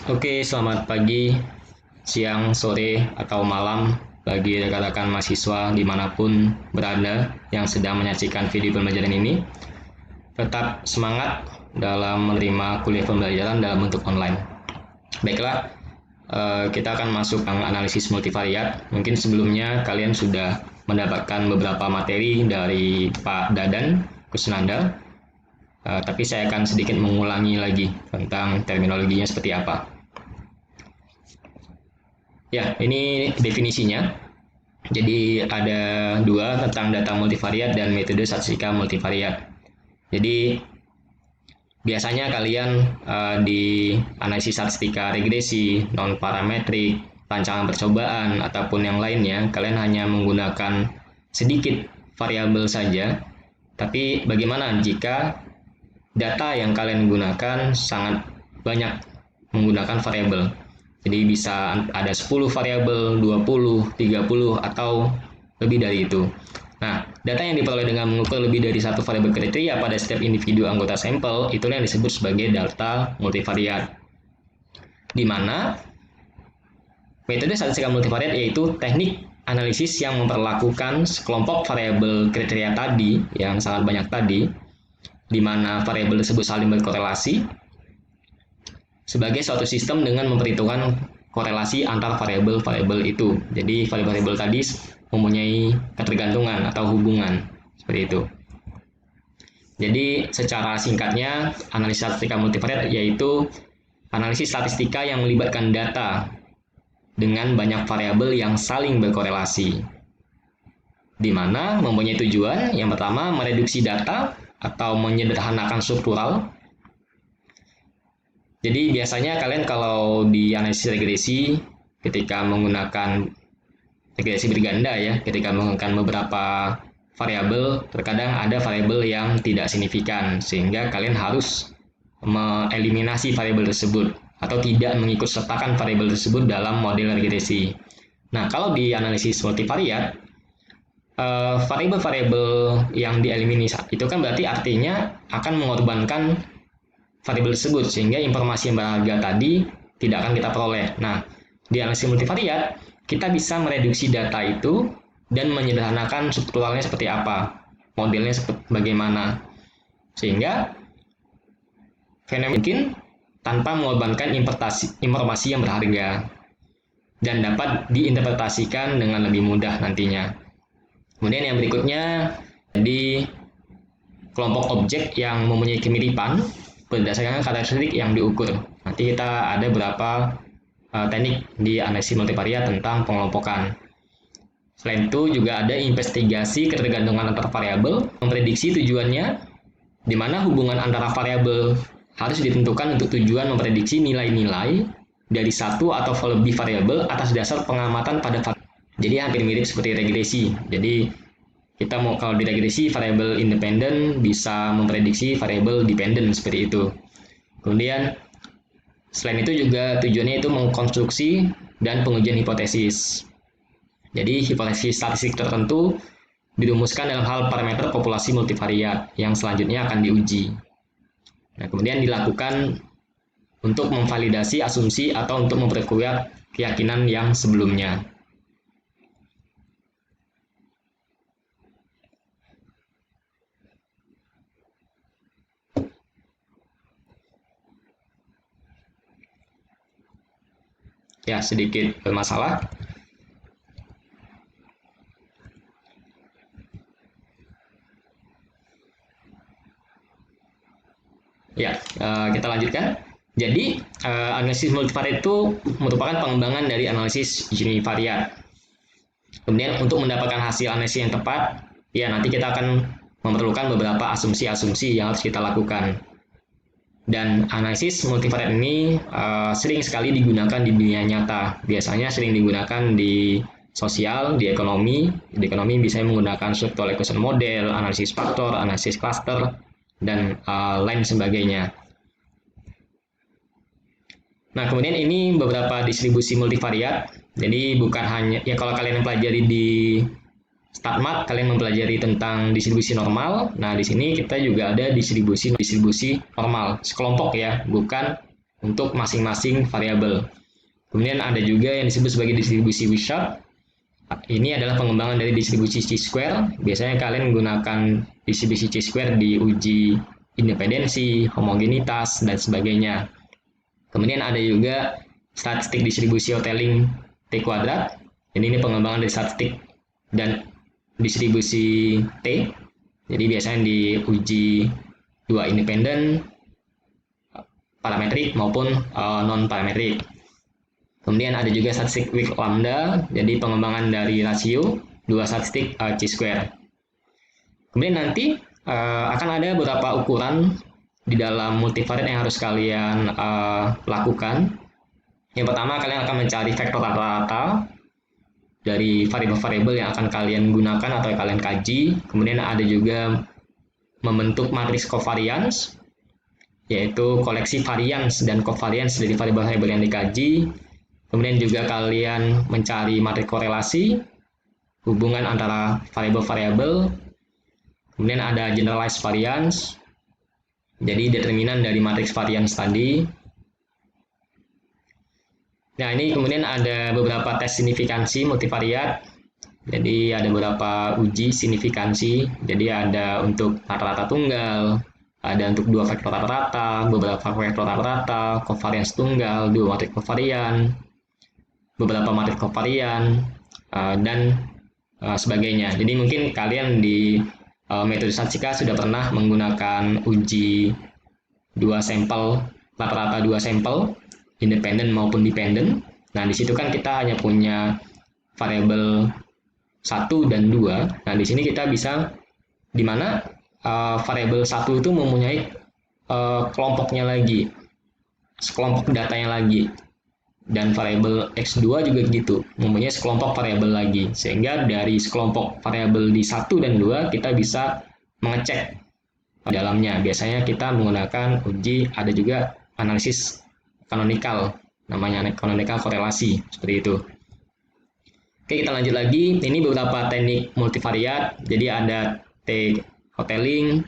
Oke, selamat pagi, siang, sore, atau malam bagi rekan-rekan mahasiswa dimanapun berada yang sedang menyaksikan video pembelajaran ini. Tetap semangat dalam menerima kuliah pembelajaran dalam bentuk online. Baiklah, kita akan masuk ke analisis multivariat. Mungkin sebelumnya kalian sudah mendapatkan beberapa materi dari Pak Dadan Kusnandar, tapi saya akan sedikit mengulangi lagi tentang terminologinya seperti apa. Ya, ini definisinya. Jadi ada dua tentang data multivariat dan metode statistika multivariat. Jadi biasanya kalian di analisis statistika regresi, non parametrik, rancangan percobaan ataupun yang lainnya, kalian hanya menggunakan sedikit variabel saja. Tapi bagaimana jika data yang kalian gunakan sangat banyak menggunakan variabel? Jadi bisa ada 10 variabel, 20, 30, atau lebih dari itu. Nah, data yang diperoleh dengan mengukur lebih dari satu variabel kriteria pada setiap individu anggota sampel, itulah yang disebut sebagai data multivariat. Di mana metode statistika multivariat yaitu teknik analisis yang memperlakukan sekelompok variabel kriteria tadi, yang sangat banyak tadi, di mana variabel tersebut saling berkorelasi, sebagai suatu sistem dengan memperhitungkan korelasi antar variabel-variabel itu. Jadi variabel-variabel tadi mempunyai ketergantungan atau hubungan seperti itu. Jadi secara singkatnya analisis statistika multivariat yaitu analisis statistika yang melibatkan data dengan banyak variabel yang saling berkorelasi, di mana mempunyai tujuan yang pertama mereduksi data atau menyederhanakan struktural. Jadi biasanya kalian kalau di analisis regresi ketika menggunakan regresi berganda ya, ketika menggunakan beberapa variabel, terkadang ada variabel yang tidak signifikan sehingga kalian harus mengeliminasi variabel tersebut atau tidak mengikut sertakan variabel tersebut dalam model regresi. Nah, kalau di analisis multivariat variabel-variabel yang dieliminasi itu kan berarti artinya akan mengorbankan variabel tersebut sehingga informasi yang berharga tadi tidak akan kita peroleh. Nah, di analisis multivariat kita bisa mereduksi data itu dan menyederhanakan strukturalnya seperti apa, modelnya seperti bagaimana, sehingga fenomena mungkin tanpa mengorbankan informasi yang berharga dan dapat diinterpretasikan dengan lebih mudah nantinya. Kemudian yang berikutnya, jadi kelompok objek yang mempunyai kemiripan berdasarkan karakteristik yang diukur. Nanti kita ada beberapa teknik di analisis multivariat tentang pengelompokan. Selain itu juga ada investigasi ketergantungan antar variabel, memprediksi tujuannya, di mana hubungan antara variabel harus ditentukan untuk tujuan memprediksi nilai-nilai dari satu atau lebih variabel atas dasar pengamatan pada variabel. Jadi hampir mirip seperti regresi. Jadi kita mau kalau di regresi variabel independen bisa memprediksi variabel dependen seperti itu. Kemudian selain itu juga tujuannya itu mengkonstruksi dan pengujian hipotesis. Jadi hipotesis statistik tertentu dirumuskan dalam hal parameter populasi multivariat yang selanjutnya akan diuji. Nah, kemudian dilakukan untuk memvalidasi asumsi atau untuk memperkuat keyakinan yang sebelumnya. Ya, sedikit bermasalah. Ya, kita lanjutkan. Jadi, analisis multivariat itu merupakan pengembangan dari analisis univariat. Kemudian, untuk mendapatkan hasil analisis yang tepat, ya nanti kita akan memerlukan beberapa asumsi-asumsi yang harus kita lakukan. Dan analisis multivariat ini sering sekali digunakan di dunia nyata. Biasanya sering digunakan di sosial, di ekonomi. Di ekonomi bisa menggunakan structural equation model, analisis faktor, analisis cluster, dan lain sebagainya. Nah, kemudian ini beberapa distribusi multivariat. Jadi bukan hanya, ya kalau kalian pelajari di StatMat, kalian mempelajari tentang distribusi normal. Nah, di sini kita juga ada distribusi normal, sekelompok ya, bukan untuk masing-masing variabel. Kemudian ada juga yang disebut sebagai distribusi Wishart. Ini adalah pengembangan dari distribusi chi-square. Biasanya kalian menggunakan distribusi chi-square di uji independensi, homogenitas, dan sebagainya. Kemudian ada juga statistik distribusi Hotelling T kuadrat. Ini pengembangan dari statistik dan distribusi T. Jadi biasanya diuji dua independen, parametrik maupun non-parametrik. Kemudian ada juga statistik weak lambda, jadi pengembangan dari rasio dua statistik chi-square. Kemudian nanti akan ada beberapa ukuran di dalam multivariate yang harus kalian lakukan. Yang pertama, kalian akan mencari vektor rata-rata dari variabel-variabel yang akan kalian gunakan atau yang kalian kaji. Kemudian ada juga membentuk matriks covariance, yaitu koleksi varians dan covariance dari variabel-variabel yang dikaji. Kemudian juga kalian mencari matriks korelasi, hubungan antara variabel-variabel. Kemudian ada generalized variance, jadi determinan dari matriks variance tadi. Nah, ini kemudian ada beberapa tes signifikansi multivariat. Jadi ada beberapa uji signifikansi. Jadi ada untuk rata-rata tunggal, ada untuk dua vektor rata-rata, beberapa vektor rata-rata, covariance tunggal, dua matriks kovarian, beberapa matriks kovarian, dan sebagainya. Jadi mungkin kalian di metode statistika sudah pernah menggunakan uji dua sampel, rata-rata dua sampel, independen maupun dependen. Nah, di situ kan kita hanya punya variabel 1 dan 2. Nah, di sini kita bisa di mana variabel 1 itu mempunyai kelompoknya lagi, sekelompok datanya lagi. Dan variabel X2 juga gitu, mempunyai sekelompok variabel lagi. Sehingga dari sekelompok variabel di 1 dan 2 kita bisa mengecek dalamnya. Biasanya kita menggunakan uji, ada juga analisis kanonikal, namanya canonical korelasi, seperti itu. Oke, kita lanjut lagi. Ini beberapa teknik multivariat. Jadi ada T Hotelling,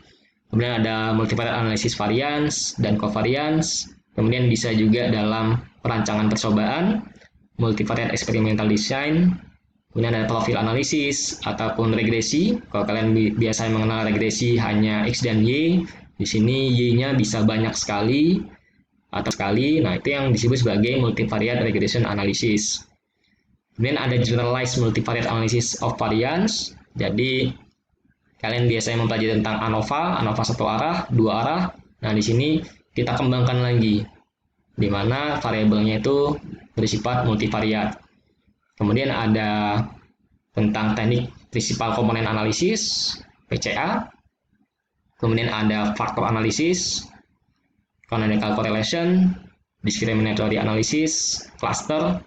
kemudian ada multivariate analysis variance dan covariance. Kemudian bisa juga dalam perancangan percobaan, multivariate experimental design. Kemudian ada profil analisis ataupun regresi. Kalau kalian biasa mengenal regresi hanya X dan Y, di sini Y-nya bisa banyak sekali atau sekali. Nah, itu yang disebut sebagai multivariate regression analysis. Kemudian ada generalized multivariate analysis of variance. Jadi kalian biasanya mempelajari tentang ANOVA satu arah, dua arah. Nah, di sini kita kembangkan lagi, di mana variabelnya itu bersifat multivariat. Kemudian ada tentang teknik principal component analysis, PCA. Kemudian ada faktor analisis, canonical correlation, discriminatory analysis, cluster,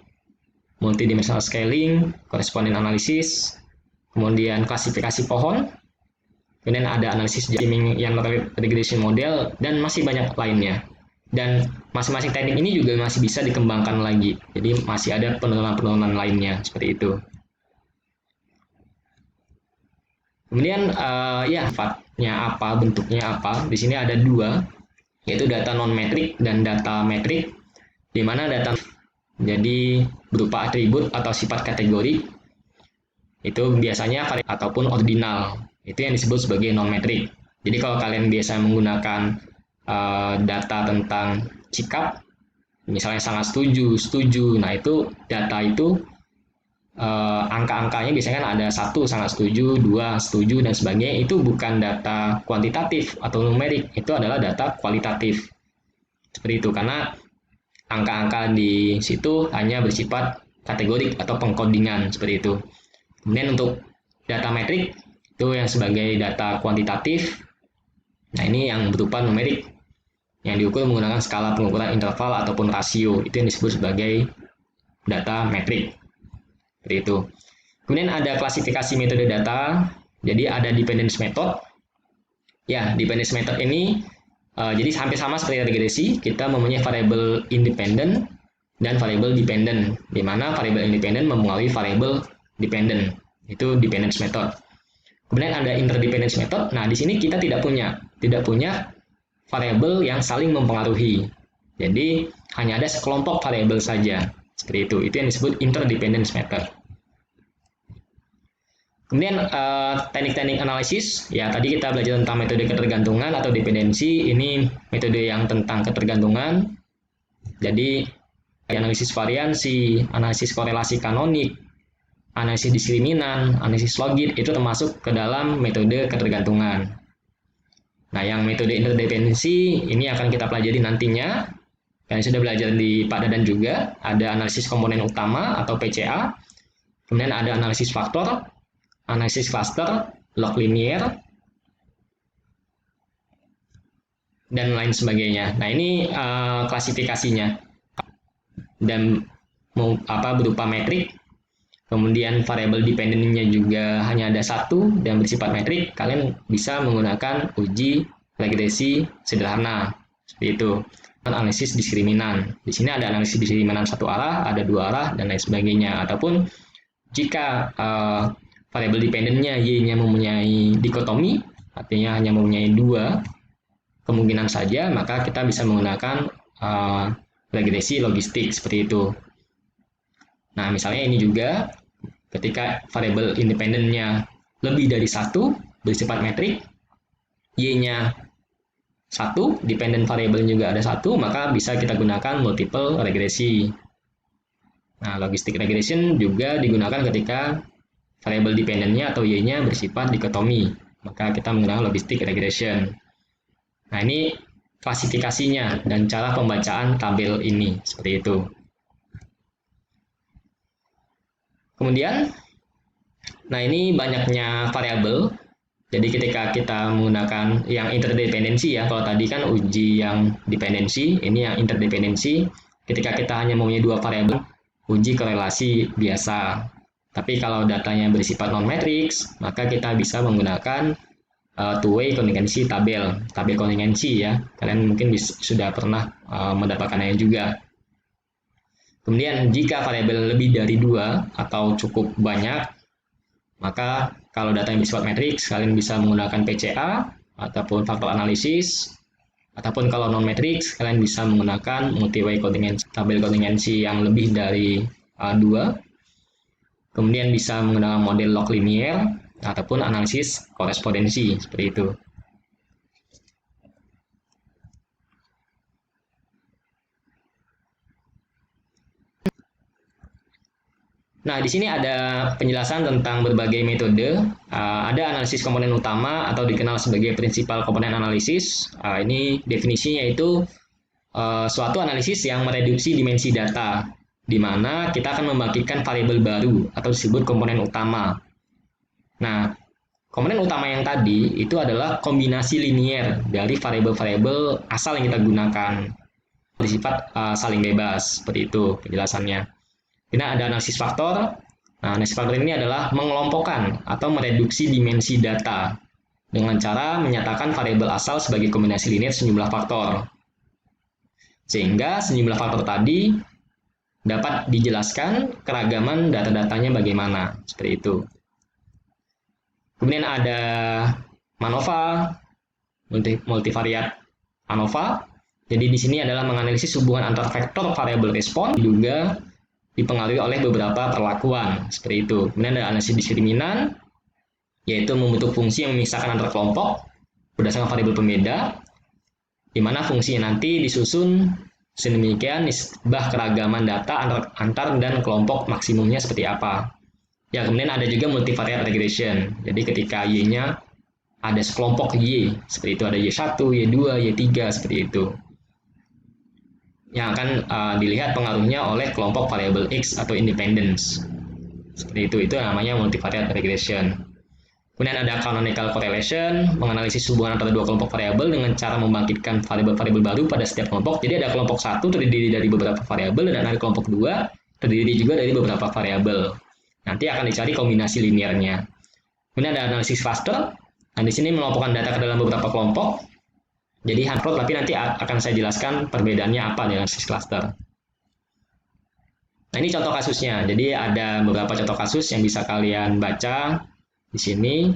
multidimensional scaling, corresponding analysis, kemudian klasifikasi pohon, kemudian ada analisis jamming yang regression model, dan masih banyak lainnya. Dan masing-masing teknik ini juga masih bisa dikembangkan lagi. Jadi masih ada penurunan-penurunan lainnya seperti itu. Kemudian ya sifatnya apa, bentuknya apa? Di sini ada dua, yaitu data non-metrik dan data metrik. Di mana data jadi berupa atribut atau sifat kategori itu biasanya ataupun ordinal, itu yang disebut sebagai non-metrik. Jadi kalau kalian biasa menggunakan data tentang sikap, misalnya sangat setuju, nah itu data itu angka-angkanya biasanya kan ada 1 sangat setuju, 2 setuju, dan sebagainya. Itu bukan data kuantitatif atau numerik, itu adalah data kualitatif. Seperti itu, karena angka-angka di situ hanya bersifat kategorik atau pengkodingan, seperti itu. Kemudian untuk data metrik itu yang sebagai data kuantitatif. Nah, ini yang berupa numerik yang diukur menggunakan skala pengukuran interval ataupun rasio. Itu yang disebut sebagai data metrik. Seperti itu. Kemudian ada klasifikasi metode data. Jadi ada dependence method. Ya, dependence method ini jadi hampir sama seperti regresi, kita mempunyai variabel independen dan variabel dependen, di mana variabel independen mempengaruhi variabel dependen. Itu dependence method. Kemudian ada interdependence method. Nah, di sini kita tidak punya variabel yang saling mempengaruhi. Jadi hanya ada sekelompok variabel saja. Seperti itu. Itu yang disebut interdependence method. Kemudian teknik-teknik analisis, ya tadi kita belajar tentang metode ketergantungan atau dependensi. Ini metode yang tentang ketergantungan. Jadi analisis variansi, analisis korelasi kanonik, analisis diskriminan, analisis logit itu termasuk ke dalam metode ketergantungan. Nah, yang metode interdependensi ini akan kita pelajari nantinya. Kalian sudah belajar di Pak Dadan juga, ada analisis komponen utama atau PCA, kemudian ada analisis faktor, analisis cluster, log linier, dan lain sebagainya. Nah, ini klasifikasinya. Dan berupa metrik, kemudian variabel dependennya juga hanya ada satu dan bersifat metrik. Kalian bisa menggunakan uji regresi sederhana seperti itu. Analisis diskriminan, di sini ada analisis diskriminan satu arah, ada dua arah, dan lain sebagainya. Ataupun jika variabel dependennya y-nya mempunyai dikotomi, artinya hanya mempunyai dua kemungkinan saja, maka kita bisa menggunakan regresi logistik seperti itu. Nah, misalnya ini juga ketika variabel independennya lebih dari satu bersifat metrik, y-nya satu, dependent variable juga ada satu, maka bisa kita gunakan multiple regresi. Nah, logistic regression juga digunakan ketika variable dependentnya atau y-nya bersifat dikotomi, maka kita menggunakan logistic regression. Nah, ini klasifikasinya dan cara pembacaan tabel ini seperti itu. Kemudian, nah ini banyaknya variabel. Jadi ketika kita menggunakan yang interdependensi ya, kalau tadi kan uji yang dependensi, ini yang interdependensi. Ketika kita hanya mempunyai dua variabel, uji korelasi biasa. Tapi kalau datanya bersifat non-matrix, maka kita bisa menggunakan two-way kontingensi tabel kontingensi ya. Kalian mungkin sudah pernah mendapatkannya juga. Kemudian jika variabel lebih dari dua atau cukup banyak, maka kalau data yang bersifat matriks, kalian bisa menggunakan PCA ataupun faktor analisis, ataupun kalau non matriks, kalian bisa menggunakan multi-way kontingensi, tabel kontingensi yang lebih dari 2. Kemudian bisa menggunakan model log linier ataupun analisis korespondensi seperti itu. Nah, di sini ada penjelasan tentang berbagai metode. Ada analisis komponen utama atau dikenal sebagai prinsipal komponen analisis. Ini definisinya yaitu suatu analisis yang mereduksi dimensi data, di mana kita akan membangkitkan variabel baru atau disebut komponen utama. Nah, komponen utama yang tadi itu adalah kombinasi linier dari variabel-variabel asal yang kita gunakan, bersifat saling bebas, seperti itu penjelasannya. Ini ada analisis faktor. Nah, analisis faktor ini adalah mengelompokkan atau mereduksi dimensi data dengan cara menyatakan variabel asal sebagai kombinasi linier sejumlah faktor. Sehingga sejumlah faktor tadi dapat dijelaskan keragaman data-datanya bagaimana, seperti itu. Kemudian ada MANOVA, multivariat ANOVA. Jadi di sini adalah menganalisis hubungan antar vektor variabel respon juga dipengaruhi oleh beberapa perlakuan seperti itu. Kemudian ada analisis diskriminan, yaitu membentuk fungsi yang memisahkan antar kelompok berdasarkan variabel pembeda, di mana fungsinya nanti disusun sedemikian nisbah keragaman data antar dan kelompok maksimumnya seperti apa. Ya, kemudian ada juga multivariate regression. Jadi ketika y-nya ada sekelompok y, seperti itu ada y1, y2, y3 seperti itu. Yang akan dilihat pengaruhnya oleh kelompok variabel X atau independence. Seperti itu namanya multivariate regression. Kemudian ada canonical correlation, menganalisis hubungan antara dua kelompok variabel dengan cara membangkitkan variabel-variabel baru pada setiap kelompok. Jadi ada kelompok satu terdiri dari beberapa variabel dan ada kelompok dua terdiri juga dari beberapa variabel. Nanti akan dicari kombinasi liniernya. Kemudian ada analisis cluster. Nah, di sini mengelompokkan data ke dalam beberapa kelompok. Jadi handplot, tapi nanti akan saya jelaskan perbedaannya apa dengan analisis cluster. Nah, ini contoh kasusnya. Jadi ada beberapa contoh kasus yang bisa kalian baca di sini.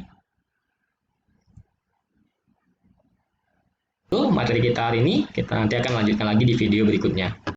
Itu materi kita hari ini, kita nanti akan lanjutkan lagi di video berikutnya.